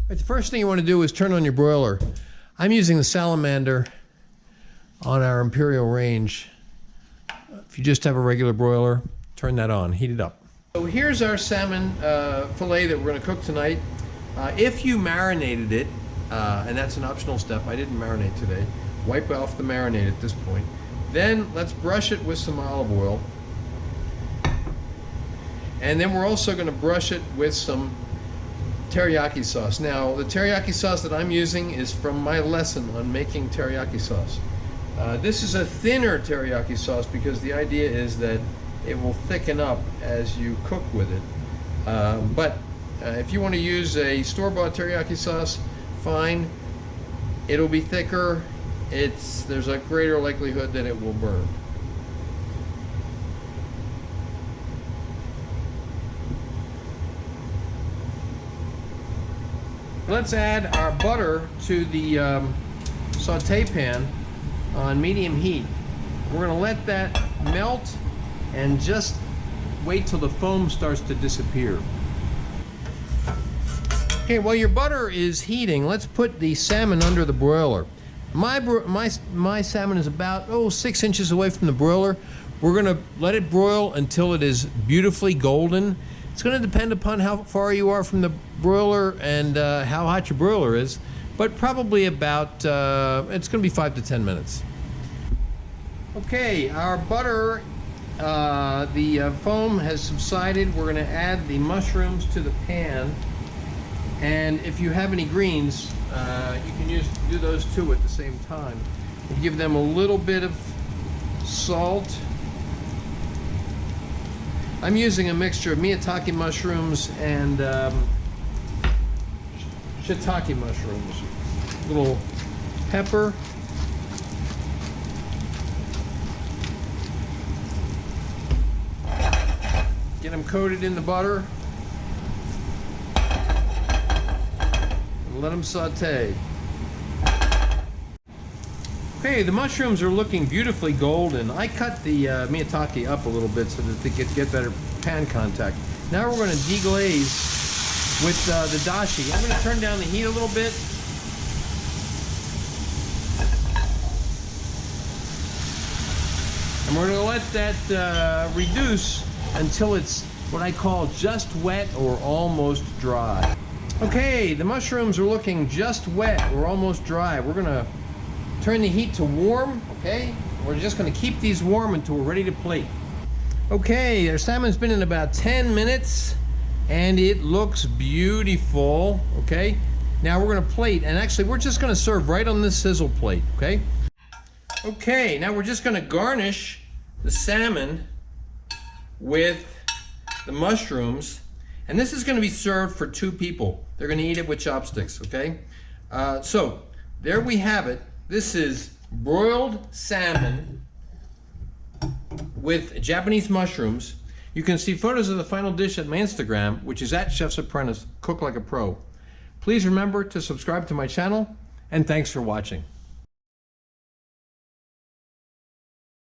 Right, the first thing you want to do is turn on your broiler. I'm using the salamander on our Imperial range. If you just have a regular broiler, turn that on, heat it up. So here's our salmon fillet that we're going to cook tonight. If you marinated it, and that's an optional step, I didn't marinate today. Wipe off the marinade at this point. Then let's brush it with some olive oil. And then we're also going to brush it with some teriyaki sauce. Now, the teriyaki sauce that I'm using is from my lesson on making teriyaki sauce. This is a thinner teriyaki sauce because the idea is that it will thicken up as you cook with it. But if you want to use a store-bought teriyaki sauce, fine. It'll be thicker. There's a greater likelihood that it will burn. Let's add our butter to the saute pan on medium heat. We're going to let that melt and just wait till the foam starts to disappear. Okay, while your butter is heating, let's put the salmon under the broiler. My salmon is about 6 inches away from the broiler. We're going to let it broil until it is beautifully golden. It's going to depend upon how far you are from the broiler and how hot your broiler is, but probably about, it's going to be 5 to 10 minutes. Okay, our butter, the foam has subsided. We're going to add the mushrooms to the pan, and if you have any greens, you can do those too at the same time. We'll give them a little bit of salt. I'm using a mixture of miatake mushrooms and shitake mushrooms. A little pepper. Get them coated in the butter. And let them saute. Okay, the mushrooms are looking beautifully golden. I cut the miatake up a little bit so that they get better pan contact. Now we're going to deglaze with the dashi. I'm going to turn down the heat a little bit. And we're going to let that reduce until it's what I call just wet or almost dry. Okay, the mushrooms are looking just wet or almost dry. We're going to turn the heat to warm, okay? We're just going to keep these warm until we're ready to plate. Okay, our salmon's been in about 10 minutes and it looks beautiful, okay? Now we're going to plate, and actually we're just going to serve right on this sizzle plate, okay? Okay, now we're just going to garnish the salmon with the mushrooms, and this is going to be served for 2 people. They're going to eat it with chopsticks, okay? So there we have it. This is broiled salmon with Japanese mushrooms. You can see photos of the final dish at my Instagram, which is at Chef's Apprentice, Cook Like a Pro. Please remember to subscribe to my channel, and thanks for watching.